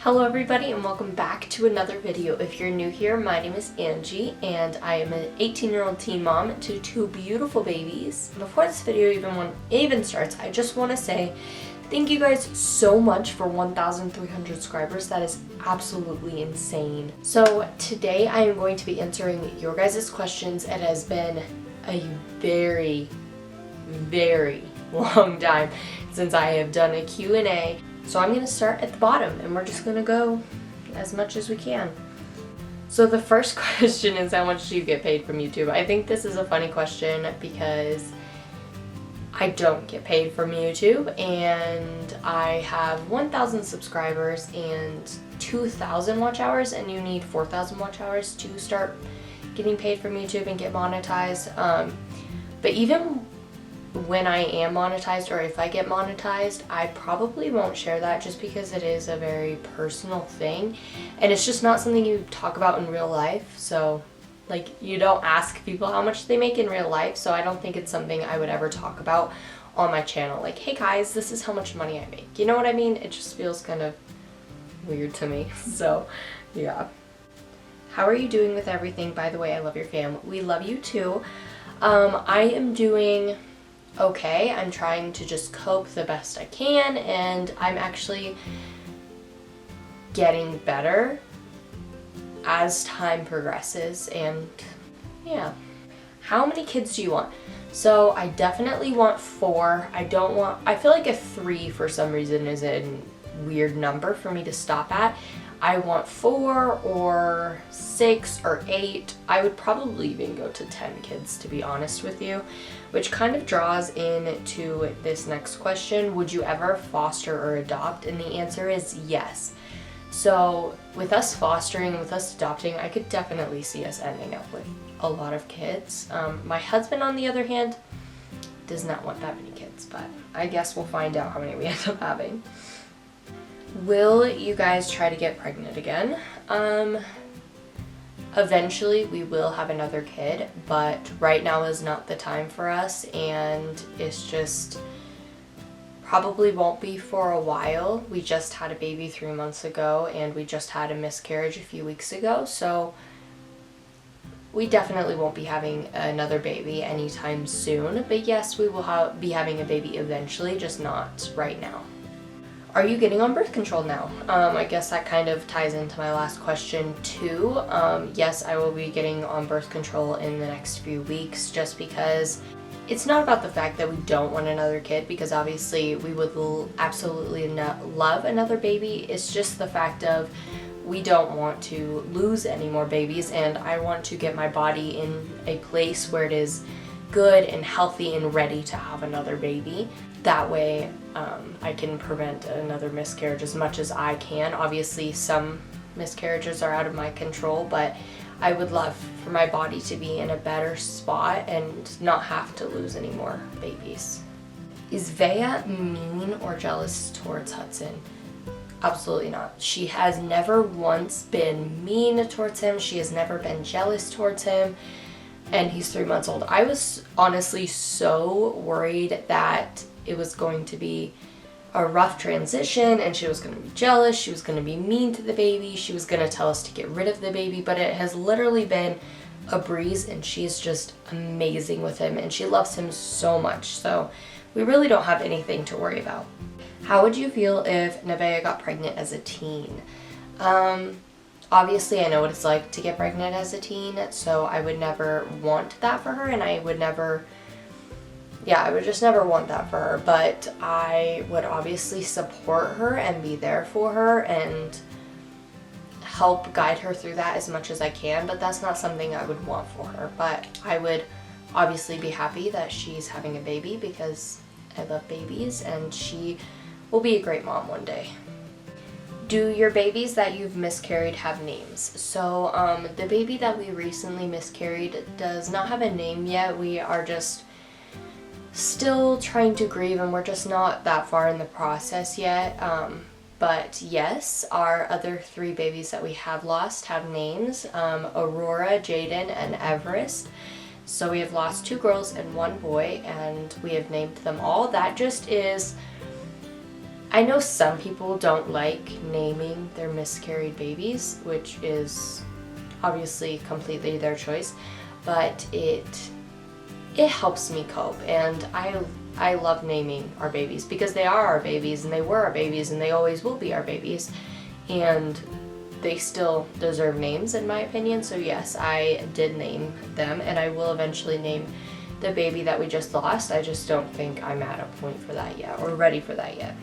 Hello everybody and welcome back to another video. If you're new here, my name is Angie and I am an 18-year-old teen mom to two beautiful babies. Before this video even starts, I just want to say thank you guys so much for 1,300 subscribers. That is absolutely insane. So today I am going to be answering your guys' questions. It has been a very long time since I have done a Q&A. So I'm going to start at the bottom and we're just going to go as much as we can. So the first question is, how much do you get paid from YouTube? I think this is a funny question because I don't get paid from YouTube and I have 1,000 subscribers and 2,000 watch hours, and you need 4,000 watch hours to start getting paid from YouTube and get monetized. But even when I am monetized, or if I get monetized, I probably won't share that just because it is a very personal thing and it's just not something you talk about in real life. So like, you don't ask people how much they make in real life, so I don't think it's something I would ever talk about on my channel. Like, hey guys, this is how much money I make. You know what I mean? It just feels kind of weird to me. So yeah. How are you doing with everything? By the way, I love your fam. We love you too. I am doing okay. I'm trying to just cope the best I can, and I'm actually getting better as time progresses. And yeah. How many kids do you want? So I definitely want 4. I feel like a 3 for some reason is a weird number for me to stop at. I want 4 or 6 or 8. I would probably even go to 10 kids, to be honest with you, which kind of draws into this next question. Would you ever foster or adopt? And the answer is yes. So with us fostering, with us adopting, I could definitely see us ending up with a lot of kids. My husband, on the other hand, does not want that many kids, but I guess we'll find out how many we end up having. Will you guys try to get pregnant again? Eventually we will have another kid, but right now is not the time for us, and it's just probably won't be for a while. We just had a baby 3 months ago and we just had a miscarriage a few weeks ago, so we definitely won't be having another baby anytime soon. But yes, we will be having a baby eventually, just not right now. Are you getting on birth control now? I guess that kind of ties into my last question too. Yes, I will be getting on birth control in the next few weeks, just because it's not about the fact that we don't want another kid, because obviously we would absolutely love another baby. It's just the fact of we don't want to lose any more babies, and I want to get my body in a place where it is good and healthy and ready to have another baby. That way I can prevent another miscarriage as much as I can. Obviously some miscarriages are out of my control, but I would love for my body to be in a better spot and not have to lose any more babies. Is Veeya mean or jealous towards Hudson? Absolutely not. She has never once been mean towards him. She has never been jealous towards him. And he's 3 months old. I was honestly so worried that it was going to be a rough transition and she was going to be jealous, she was going to be mean to the baby, she was going to tell us to get rid of the baby, but it has literally been a breeze and she's just amazing with him and she loves him so much. So we really don't have anything to worry about. How would you feel if Veeya got pregnant as a teen? Obviously I know what it's like to get pregnant as a teen, so I would never want that for her, and I would just never want that for her, but I would obviously support her and be there for her and help guide her through that as much as I can, but that's not something I would want for her. But I would obviously be happy that she's having a baby because I love babies and she will be a great mom one day. Do your babies that you've miscarried have names? So the baby that we recently miscarried does not have a name yet. We are just still trying to grieve and we're just not that far in the process yet. But yes, our other 3 babies that we have lost have names, Aurora, Jaden, and Everest. So we have lost 2 girls and 1 boy, and we have named them all. That just is I know some people don't like naming their miscarried babies, which is obviously completely their choice, but it helps me cope, and I love naming our babies because they are our babies and they were our babies and they always will be our babies, and they still deserve names in my opinion. So yes, I did name them, and I will eventually name the baby that we just lost. I just don't think I'm at a point for that yet or ready for that yet.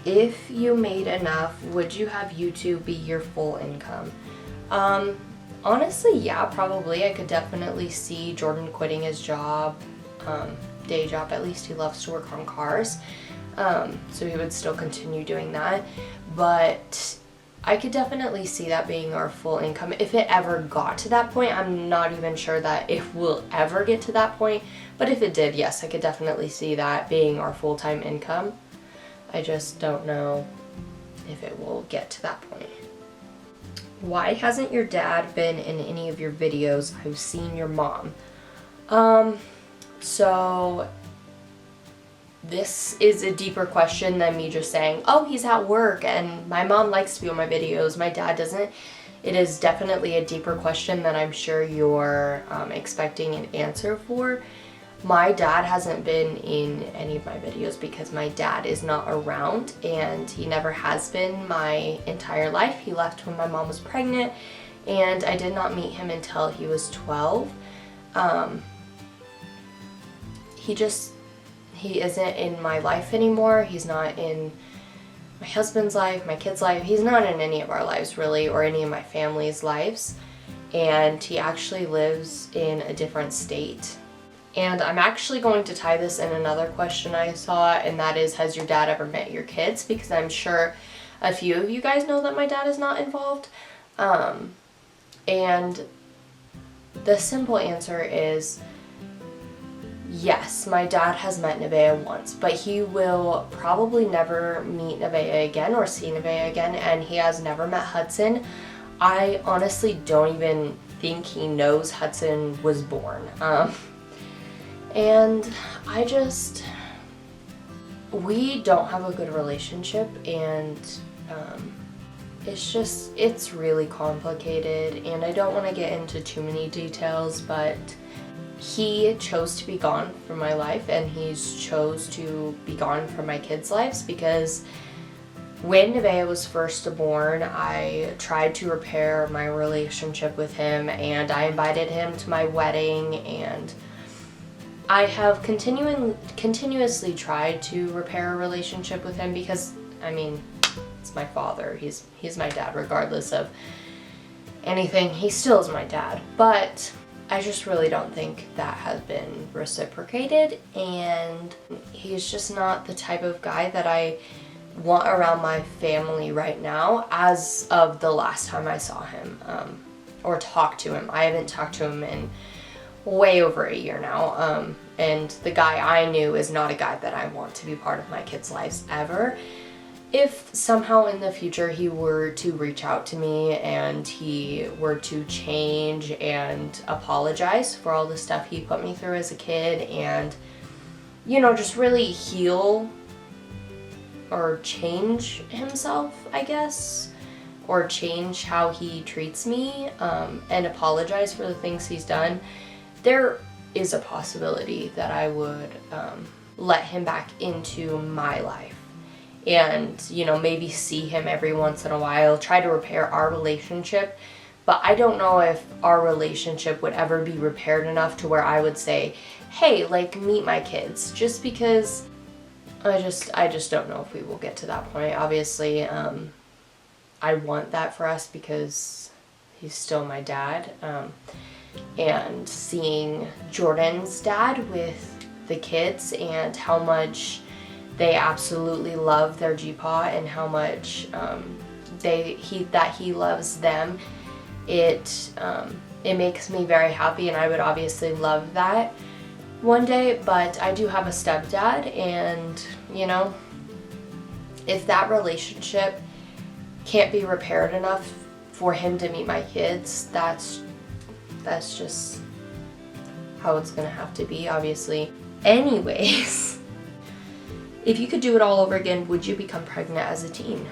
If you made enough, would you have YouTube be your full income? Honestly, yeah, probably. I could definitely see Jordan quitting his job, day job. At least he loves to work on cars, so he would still continue doing that. But I could definitely see that being our full income if it ever got to that point. I'm not even sure that it will ever get to that point, but if it did, yes, I could definitely see that being our full-time income. I just don't know if it will get to that point. Why hasn't your dad been in any of your videos? I've seen your mom. So this is a deeper question than me just saying, oh, he's at work and my mom likes to be on my videos, my dad doesn't. It is definitely a deeper question that I'm sure you're expecting an answer for. My dad hasn't been in any of my videos because my dad is not around, and he never has been my entire life. He left when my mom was pregnant, and I did not meet him until he was 12. He isn't in my life anymore. He's not in my husband's life, my kid's life. He's not in any of our lives really, or any of my family's lives. And he actually lives in a different state. And I'm actually going to tie this in another question I saw, and that is, has your dad ever met your kids? Because I'm sure a few of you guys know that my dad is not involved. And the simple answer is yes, my dad has met Nevaeh once, but he will probably never meet Nevaeh again or see Nevaeh again, and he has never met Hudson. I honestly don't even think he knows Hudson was born. And we don't have a good relationship, and it's really complicated, and I don't want to get into too many details, but he chose to be gone from my life, and he's chose to be gone from my kids' lives, because when Nevaeh was first born, I tried to repair my relationship with him, and I invited him to my wedding, and I have continuously tried to repair a relationship with him because, I mean, it's my father. He's my dad regardless of anything. He still is my dad. But I just really don't think that has been reciprocated, and he's just not the type of guy that I want around my family right now as of the last time I saw him or talked to him. I haven't talked to him in way over a year now, and the guy I knew is not a guy that I want to be part of my kids' lives ever. If somehow in the future he were to reach out to me and he were to change and apologize for all the stuff he put me through as a kid, and just really heal or change himself, I guess, or change how he treats me, and apologize for the things he's done, there is a possibility that I would let him back into my life, and maybe see him every once in a while, try to repair our relationship. But I don't know if our relationship would ever be repaired enough to where I would say, hey, meet my kids, just because I just don't know if we will get to that point. Obviously, I want that for us because he's still my dad. And seeing Jordan's dad with the kids and how much they absolutely love their G-Paw and how much he loves them, it makes me very happy, and I would obviously love that one day. But I do have a stepdad, and if that relationship can't be repaired enough for him to meet my kids, that's just how it's gonna have to be, obviously. Anyways, if you could do it all over again, would you become pregnant as a teen?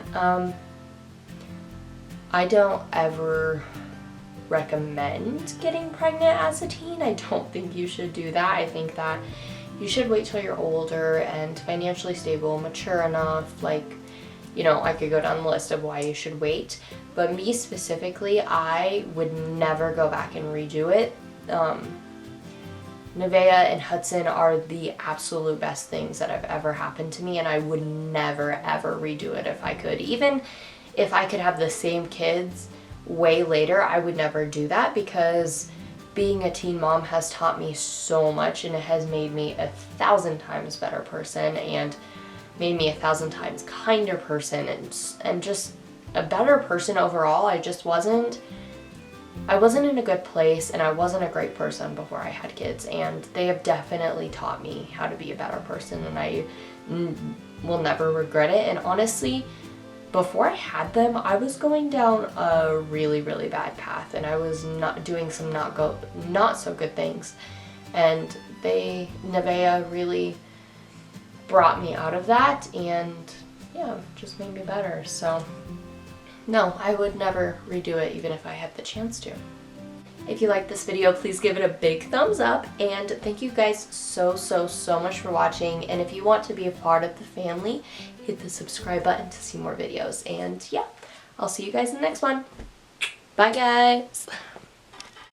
I don't ever recommend getting pregnant as a teen. I don't think you should do that. I think that you should wait till you're older and financially stable, mature enough. Like, you know, I could go down the list of why you should wait. But me specifically, I would never go back and redo it. Veeya and Hudson are the absolute best things that have ever happened to me, and I would never ever redo it if I could. Even if I could have the same kids way later, I would never do that, because being a teen mom has taught me so much, and it has made me 1,000 times better person, and made me 1,000 times kinder person, and just a better person overall. I wasn't in a good place, and I wasn't a great person before I had kids, and they have definitely taught me how to be a better person, and I will never regret it. And honestly, before I had them, I was going down a really, really bad path, and I was not doing some not so good things, and Veeya really brought me out of that, and yeah, just made me better. So no, I would never redo it, even if I had the chance to. If you like this video, please give it a big thumbs up, and thank you guys so much for watching. And if you want to be a part of the family, hit the subscribe button to see more videos. And yeah, I'll see you guys in the next one. Bye guys!